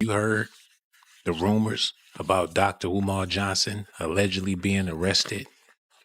You heard the rumors about Dr. Umar Johnson allegedly being arrested,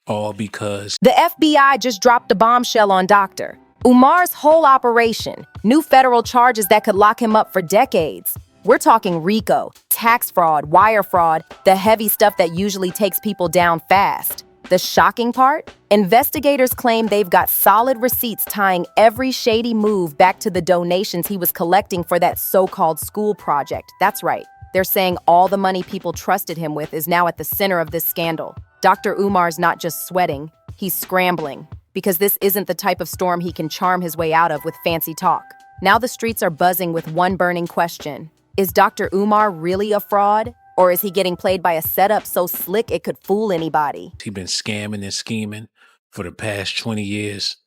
all because The FBI just dropped a bombshell on Dr. Umar's whole operation, new federal charges that could lock him up for decades. We're talking RICO, tax fraud, wire fraud, the heavy stuff that usually takes people down fast. The shocking part? Investigators claim they've got solid receipts tying every shady move back to the donations he was collecting for that so-called school project. That's right. They're saying all the money people trusted him with is now at the center of this scandal. Dr. Umar's not just sweating, he's scrambling, because this isn't the type of storm he can charm his way out of with fancy talk. Now the streets are buzzing with one burning question. Is Dr. Umar really a fraud? Or is he getting played by a setup so slick it could fool anybody? he's been scamming and scheming for the past 20 years.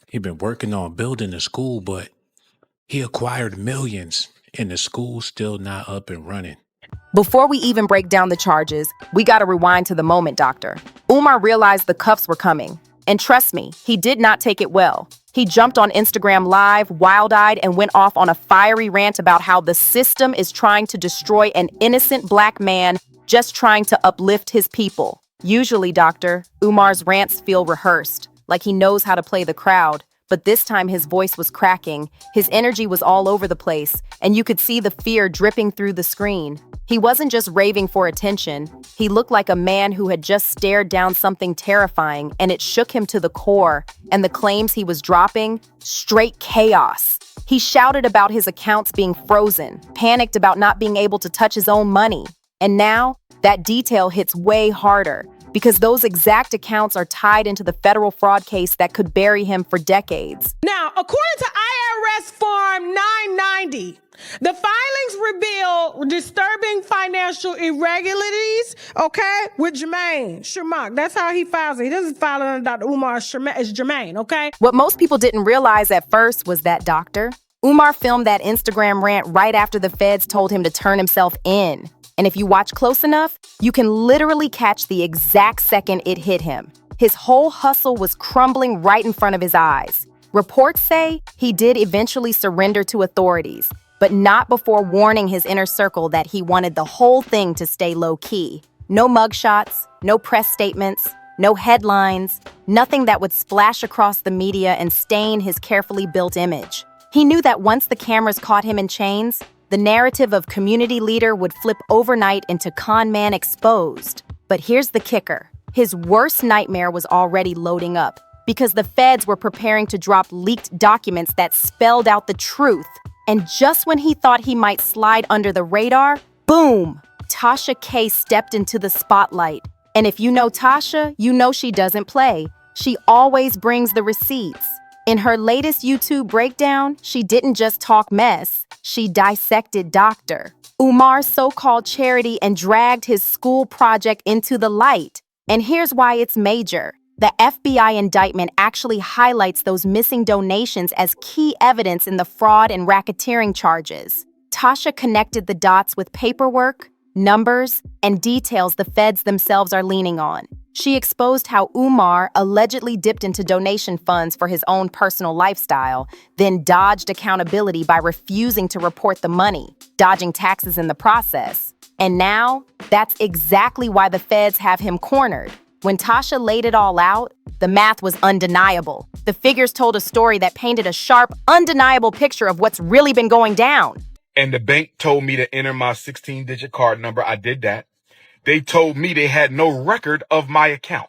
He's been working on building the school, but he acquired millions and the school's still not up and running. Before we even break down the charges, we gotta rewind to the moment, Doctor. Umar realized the cuffs were coming. And trust me, he did not take it well. He jumped on Instagram Live, wild-eyed, and went off on a fiery rant about how the system is trying to destroy an innocent black man just trying to uplift his people. Usually, Doctor, Umar's rants feel rehearsed, like he knows how to play the crowd. But this time his voice was cracking, his energy was all over the place, and you could see the fear dripping through the screen. He wasn't just raving for attention. He looked like a man who had just stared down something terrifying, and it shook him to the core. And the claims he was dropping? Straight chaos. He shouted about his accounts being frozen, panicked about not being able to touch his own money. And now, that detail hits way harder, because those exact accounts are tied into the federal fraud case that could bury him for decades. Now, according to IRS Form 990, the filings reveal disturbing financial irregularities, with Jermaine Shermark. That's how he files it. He doesn't file it under Dr. Umar Shermark. It's Jermaine, okay? What most people didn't realize at first was that Dr. Umar filmed that Instagram rant right after the feds told him to turn himself in. And if you watch close enough, you can literally catch the exact second it hit him. His whole hustle was crumbling right in front of his eyes. Reports say he did eventually surrender to authorities, but not before warning his inner circle that he wanted the whole thing to stay low-key. No mugshots, no press statements, no headlines, nothing that would splash across the media and stain his carefully built image. He knew that once the cameras caught him in chains, the narrative of community leader would flip overnight into con man exposed. But here's the kicker. His worst nightmare was already loading up, because the feds were preparing to drop leaked documents that spelled out the truth. And just when he thought he might slide under the radar, boom! Tasha K stepped into the spotlight. And if you know Tasha, you know she doesn't play. She always brings the receipts. In her latest YouTube breakdown, she didn't just talk mess, she dissected Dr. Umar's so-called charity and dragged his school project into the light. And here's why it's major. The FBI indictment actually highlights those missing donations as key evidence in the fraud and racketeering charges. Tasha connected the dots with paperwork, numbers, and details the feds themselves are leaning on. She exposed how Umar allegedly dipped into donation funds for his own personal lifestyle, then dodged accountability by refusing to report the money, dodging taxes in the process. And now, that's exactly why the feds have him cornered. When Tasha laid it all out, the math was undeniable. The figures told a story that painted a sharp, undeniable picture of what's really been going down. And the bank told me to enter my 16-digit card number. I did that. They told me they had no record of my account.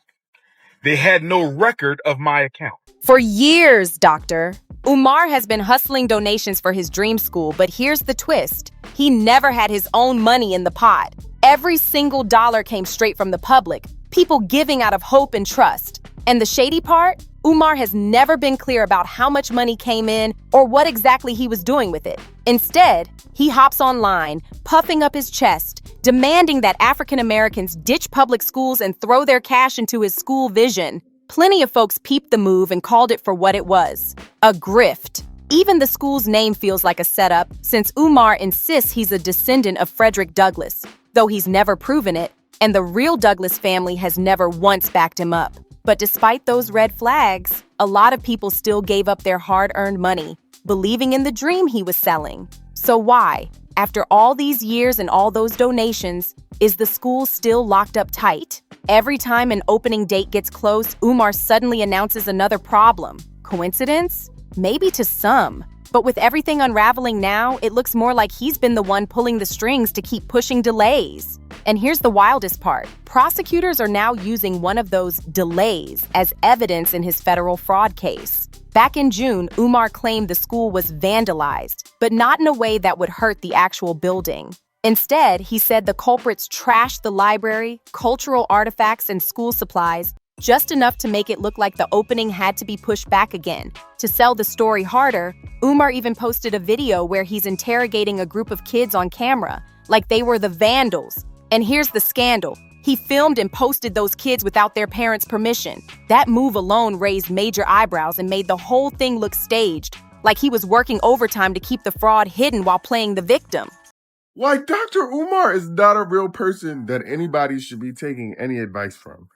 They had no record of my account. For years, Doctor, Umar has been hustling donations for his dream school, but here's the twist. He never had his own money in the pot. Every single dollar came straight from the public, people giving out of hope and trust. And the shady part? Umar has never been clear about how much money came in or what exactly he was doing with it. Instead, he hops online, puffing up his chest, demanding that African Americans ditch public schools and throw their cash into his school vision. Plenty of folks peeped the move and called it for what it was, a grift. Even the school's name feels like a setup, since Umar insists he's a descendant of Frederick Douglass, though he's never proven it, and the real Douglass family has never once backed him up. But despite those red flags, a lot of people still gave up their hard-earned money, believing in the dream he was selling. So why? After all these years and all those donations, is the school still locked up tight? Every time an opening date gets close, Umar suddenly announces another problem. Coincidence? Maybe to some. But with everything unraveling now, it looks more like he's been the one pulling the strings to keep pushing delays. And here's the wildest part. Prosecutors are now using one of those delays as evidence in his federal fraud case. Back in June, Umar claimed the school was vandalized, but not in a way that would hurt the actual building. Instead, he said the culprits trashed the library, cultural artifacts, and school supplies, just enough to make it look like the opening had to be pushed back again. To sell the story harder, Umar even posted a video where he's interrogating a group of kids on camera, like they were the vandals. And here's the scandal. He filmed and posted those kids without their parents' permission. That move alone raised major eyebrows and made the whole thing look staged, like he was working overtime to keep the fraud hidden while playing the victim. Like, Dr. Umar is not a real person that anybody should be taking any advice from.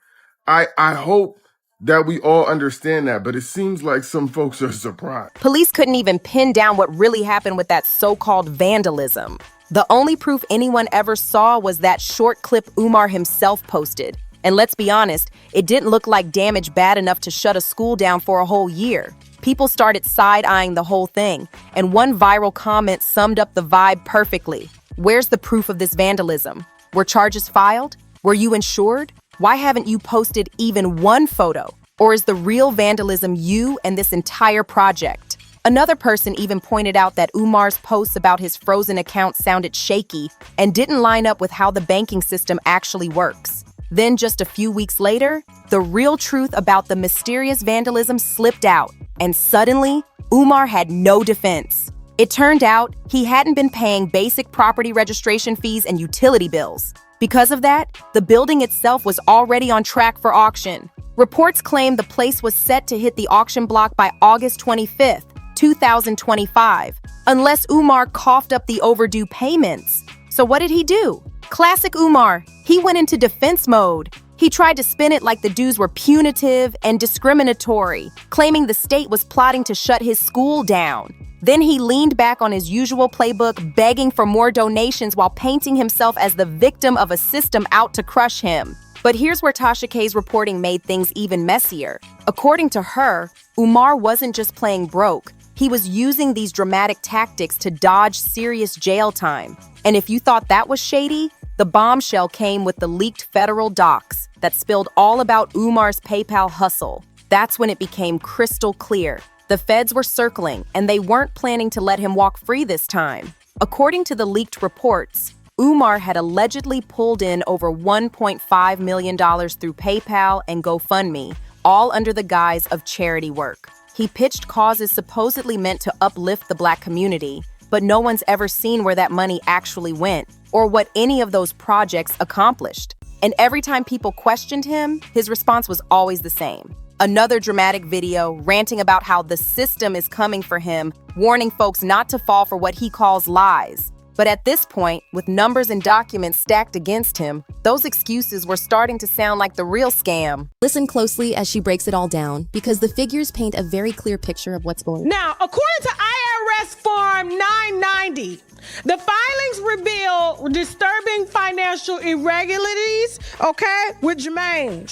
I hope that we all understand that, but it seems like some folks are surprised. Police couldn't even pin down what really happened with that so-called vandalism. The only proof anyone ever saw was that short clip Umar himself posted. And let's be honest, it didn't look like damage bad enough to shut a school down for a whole year. People started side-eyeing the whole thing, and one viral comment summed up the vibe perfectly. Where's the proof of this vandalism? Were charges filed? Were you insured? Why haven't you posted even one photo? Or is the real vandalism you and this entire project? Another person even pointed out that Umar's posts about his frozen account sounded shaky and didn't line up with how the banking system actually works. Then just a few weeks later, the real truth about the mysterious vandalism slipped out, and suddenly, Umar had no defense. It turned out he hadn't been paying basic property registration fees and utility bills. Because of that, the building itself was already on track for auction. Reports claim the place was set to hit the auction block by August 25th, 2025, unless Umar coughed up the overdue payments. So what did he do? Classic Umar. He went into defense mode. He tried to spin it like the dues were punitive and discriminatory, claiming the state was plotting to shut his school down. Then he leaned back on his usual playbook, begging for more donations while painting himself as the victim of a system out to crush him. But here's where Tasha K's reporting made things even messier. According to her, Umar wasn't just playing broke. He was using these dramatic tactics to dodge serious jail time. And if you thought that was shady, the bombshell came with the leaked federal docs that spilled all about Umar's PayPal hustle. That's when it became crystal clear. The feds were circling, and they weren't planning to let him walk free this time. According to the leaked reports, Umar had allegedly pulled in over $1.5 million through PayPal and GoFundMe, all under the guise of charity work. He pitched causes supposedly meant to uplift the Black community, but no one's ever seen where that money actually went or what any of those projects accomplished. And every time people questioned him, his response was always the same. Another dramatic video ranting about how the system is coming for him, warning folks not to fall for what he calls lies. But at this point, with numbers and documents stacked against him, those excuses were starting to sound like the real scam. Listen closely as she breaks it all down, because the figures paint a very clear picture of what's going on. Now, according to IRS Form 990, the filings reveal disturbing financial irregularities, okay, with Jermaine.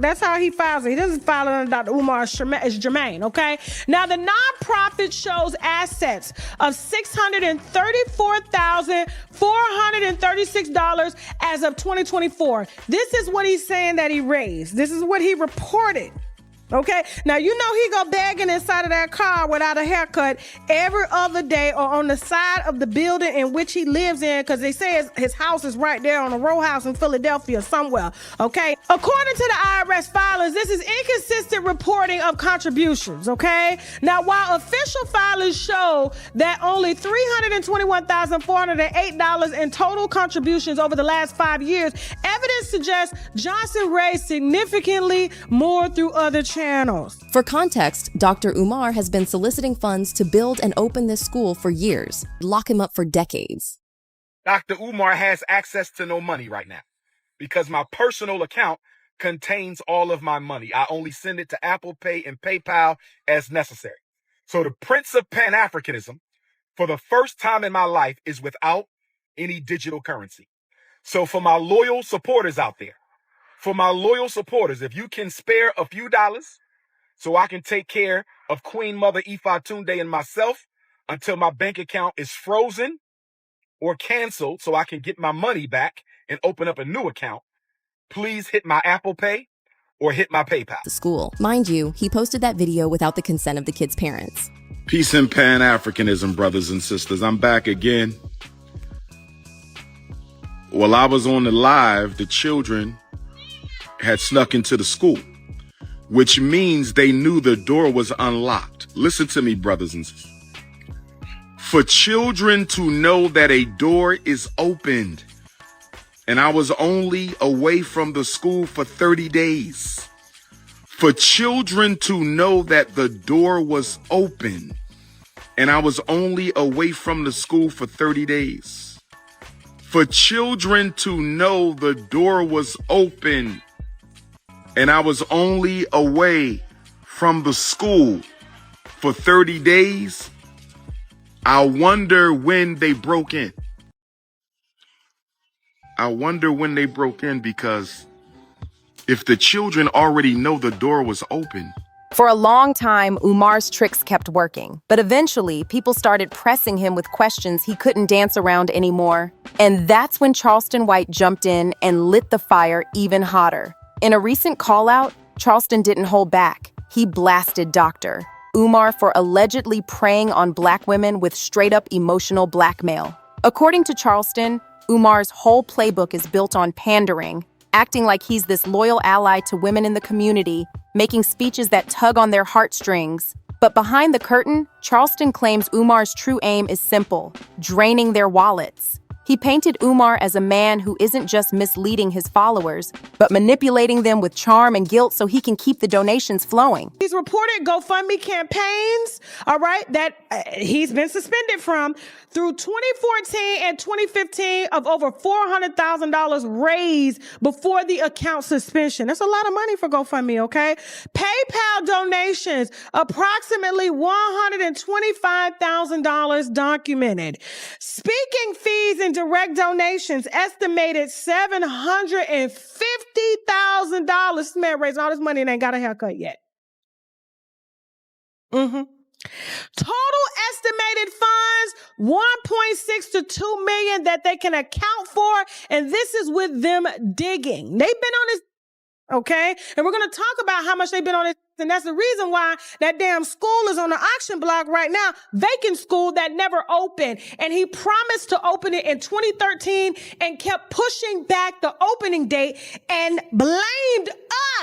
That's how he files it. He doesn't file it under Dr. Umar. It's Jermaine, okay? Now, the nonprofit shows assets of $634,436 as of 2024. This is what he's saying that he raised. This is what he reported. Okay, now you know he go begging inside of that car without a haircut every other day or on the side of the building in which he lives in, because they say his house is right there on a row house in Philadelphia somewhere. Okay, according to the IRS filings, this is inconsistent reporting of contributions. Okay, now while official filings show that only $321,408 in total contributions over the last 5 years, evidence suggests Johnson raised significantly more through other channels. For context, Dr. Umar has been soliciting funds to build and open this school for years, lock him up for decades. Dr. Umar has access to no money right now because my personal account contains all of my money. I only send it to Apple Pay and PayPal as necessary. So the Prince of Pan-Africanism, for the first time in my life, is without any digital currency. So for my loyal supporters out there, if you can spare a few dollars so I can take care of Queen Mother Ifa Tunde and myself until my bank account is frozen or canceled so I can get my money back and open up a new account, please hit my Apple Pay or hit my PayPal. The school. Mind you, he posted that video without the consent of the kids' parents. Peace and Pan-Africanism, brothers and sisters. I'm back again. While I was on the live, the children had snuck into the school, which means they knew the door was unlocked. Listen to me, brothers and sisters. For children to know that a door is opened, and I was only away from the school for 30 days. For children to know that the door was open, and I was only away from the school for 30 days. For children to know the door was open, and I was only away from the school for 30 days, I wonder when they broke in. I wonder when they broke in, because if the children already know the door was open. For a long time, Umar's tricks kept working, but eventually people started pressing him with questions he couldn't dance around anymore. And that's when Charleston White jumped in and lit the fire even hotter. In a recent call-out, Charleston didn't hold back. He blasted Dr. Umar for allegedly preying on black women with straight-up emotional blackmail. According to Charleston, Umar's whole playbook is built on pandering, acting like he's this loyal ally to women in the community, making speeches that tug on their heartstrings. But behind the curtain, Charleston claims Umar's true aim is simple: draining their wallets. He painted Umar as a man who isn't just misleading his followers, but manipulating them with charm and guilt so he can keep the donations flowing. He's reported GoFundMe campaigns, all right, that he's been suspended from through 2014 and 2015 of over $400,000 raised before the account suspension. That's a lot of money for GoFundMe, okay? PayPal donations, approximately $125,000 documented. Speaking fees and direct donations, estimated $750,000. This man raised all this money and ain't got a haircut yet. Total estimated funds, 1.6 to 2 million that they can account for. And this is with them digging. They've been on this, okay? And we're going to talk about how much they've been on this. And that's the reason why that damn school is on the auction block right now. Vacant school that never opened. And he promised to open it in 2013 and kept pushing back the opening date and blamed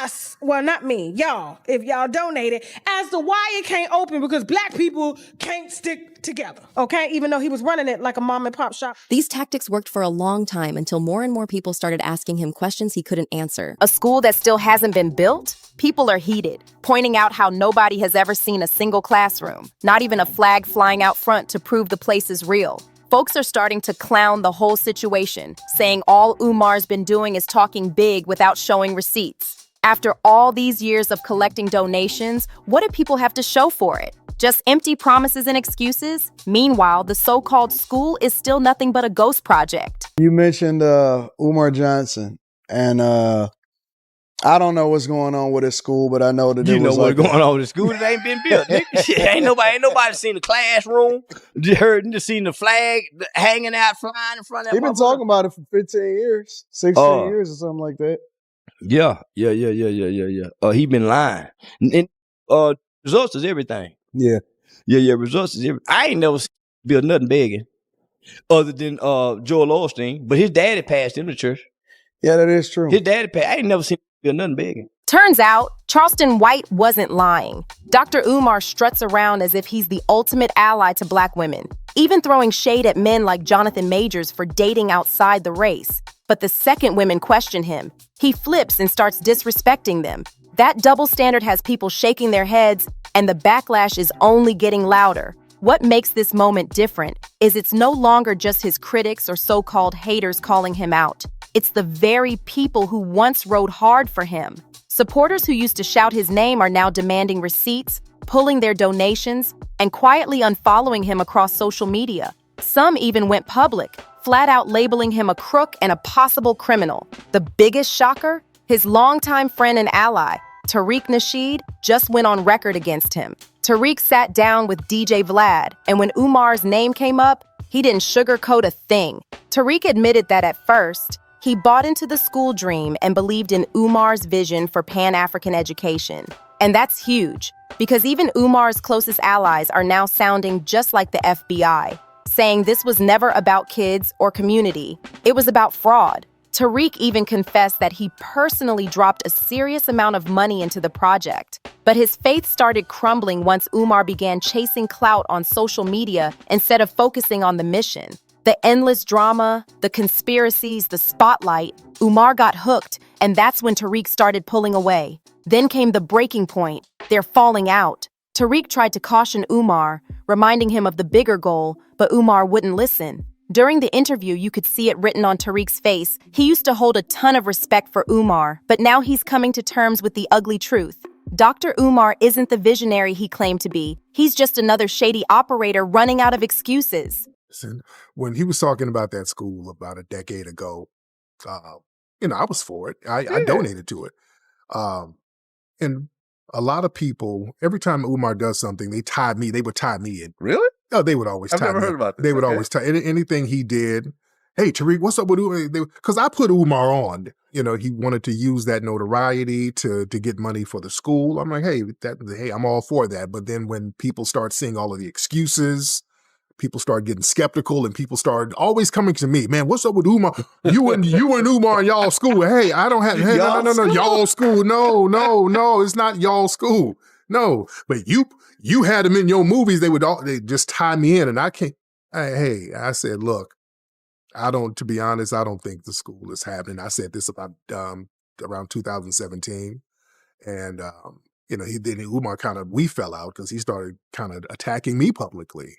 us. Well, not me, y'all, if y'all donated, as to why it can't open, because black people can't stick together, okay? Even though he was running it like a mom and pop shop. These tactics worked for a long time until more and more people started asking him questions he couldn't answer. A school that still hasn't been built? People are heated, pointing out how nobody has ever seen a single classroom, not even a flag flying out front to prove the place is real. Folks are starting to clown the whole situation, saying all Umar's been doing is talking big without showing receipts. After all these years of collecting donations, what do people have to show for it? Just empty promises and excuses? Meanwhile, the so-called school is still nothing but a ghost project. You mentioned Umar Johnson, and I don't know what's going on with his school, but I know that you know what's going on with the school that ain't been built. Shit, ain't nobody seen the classroom. Just seen the flag hanging out, flying in front of. They've been talking about it for 15 years, 16 years, or something like that. Yeah. He been lying. And results is everything. Yeah. Results is everything. I ain't never built nothing begging, other than Joel Osteen. But his daddy passed him to church. Yeah, that is true. His daddy passed. I ain't never seen him build nothing begging. Turns out, Charleston White wasn't lying. Dr. Umar struts around as if he's the ultimate ally to black women, even throwing shade at men like Jonathan Majors for dating outside the race. But the second women question him, he flips and starts disrespecting them. That double standard has people shaking their heads, and the backlash is only getting louder. What makes this moment different is it's no longer just his critics or so-called haters calling him out. It's the very people who once rode hard for him. Supporters who used to shout his name are now demanding receipts, pulling their donations, and quietly unfollowing him across social media. Some even went public, flat out labeling him a crook and a possible criminal. The biggest shocker? His longtime friend and ally, Tariq Nasheed, just went on record against him. Tariq sat down with DJ Vlad, and when Umar's name came up, he didn't sugarcoat a thing. Tariq admitted that at first, he bought into the school dream and believed in Umar's vision for Pan-African education. And that's huge, because even Umar's closest allies are now sounding just like the FBI, saying this was never about kids or community. It was about fraud. Tariq even confessed that he personally dropped a serious amount of money into the project. But his faith started crumbling once Umar began chasing clout on social media instead of focusing on the mission. The endless drama, the conspiracies, the spotlight, Umar got hooked, and that's when Tariq started pulling away. Then came the breaking point, their falling out. Tariq tried to caution Umar, reminding him of the bigger goal, but Umar wouldn't listen. During the interview, you could see it written on Tariq's face. He used to hold a ton of respect for Umar, but now he's coming to terms with the ugly truth. Dr. Umar isn't the visionary he claimed to be. He's just another shady operator running out of excuses. When he was talking about that school about a decade ago, I was for it. I donated to it. And a lot of people, every time Umar does something, they would tie me in. Really? Oh, they would always tie me in. I've never heard about this. They would always tie anything he did. Hey, Tariq, what's up with Umar? Because I put Umar on. He wanted to use that notoriety to get money for the school. I'm like, hey, I'm all for that. But then when people start seeing all of the excuses, people start getting skeptical, and people start always coming to me, man, what's up with Umar? You and Umar in y'all school. Hey, I don't have, no, y'all school. No, it's not y'all school. No, but you had them in your movies. They just tie me in, and I can't. I said, look, to be honest, I don't think the school is happening. I said this about around 2017, and Umar we fell out because he started kind of attacking me publicly.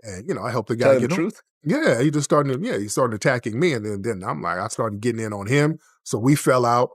And, I helped the guy get the truth. Yeah, he started attacking me. And then I started getting in on him. So we fell out.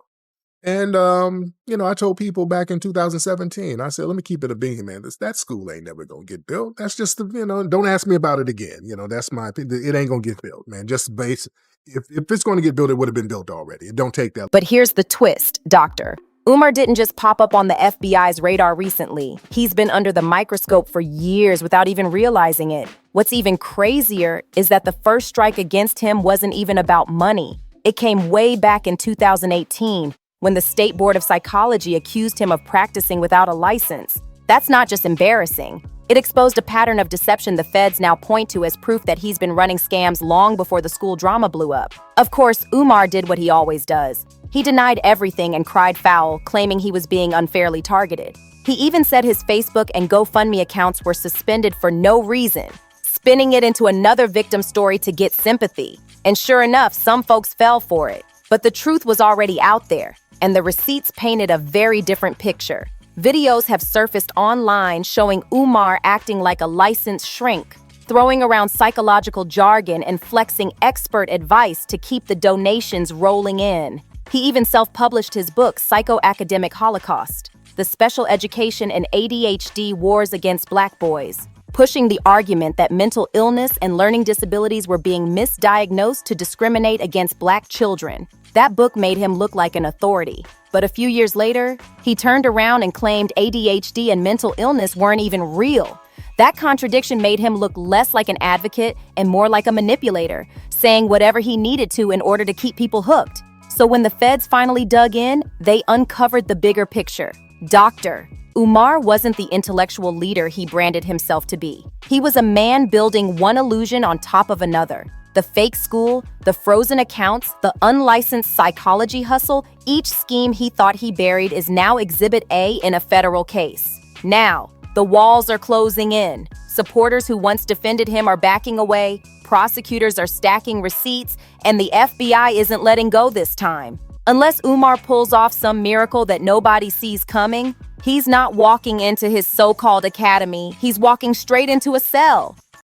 And, I told people back in 2017, I said, let me keep it a bean, man. That school ain't never going to get built. That's just, don't ask me about it again. That's my opinion. It ain't going to get built, man. Just if it's going to get built, it would have been built already. It don't take that. But here's the twist, Doctor. Umar didn't just pop up on the FBI's radar recently. He's been under the microscope for years without even realizing it. What's even crazier is that the first strike against him wasn't even about money. It came way back in 2018, when the State Board of Psychology accused him of practicing without a license. That's not just embarrassing. It exposed a pattern of deception the feds now point to as proof that he's been running scams long before the school drama blew up. Of course, Umar did what he always does. He denied everything and cried foul, claiming he was being unfairly targeted. He even said his Facebook and GoFundMe accounts were suspended for no reason, spinning it into another victim story to get sympathy. And sure enough, some folks fell for it. But the truth was already out there, and the receipts painted a very different picture. Videos have surfaced online showing Umar acting like a licensed shrink, throwing around psychological jargon and flexing expert advice to keep the donations rolling in. He even self-published his book, Psychoacademic Holocaust: The Special Education and ADHD Wars Against Black Boys, pushing the argument that mental illness and learning disabilities were being misdiagnosed to discriminate against Black children. That book made him look like an authority. But a few years later, he turned around and claimed ADHD and mental illness weren't even real. That contradiction made him look less like an advocate and more like a manipulator, saying whatever he needed to in order to keep people hooked. So when the feds finally dug in, they uncovered the bigger picture. Doctor, Umar wasn't the intellectual leader he branded himself to be. He was a man building one illusion on top of another. The fake school, the frozen accounts, the unlicensed psychology hustle, each scheme he thought he buried is now Exhibit A in a federal case. Now, the walls are closing in. Supporters who once defended him are backing away, prosecutors are stacking receipts, and the FBI isn't letting go this time. Unless Umar pulls off some miracle that nobody sees coming, he's not walking into his so-called academy, he's walking straight into a cell.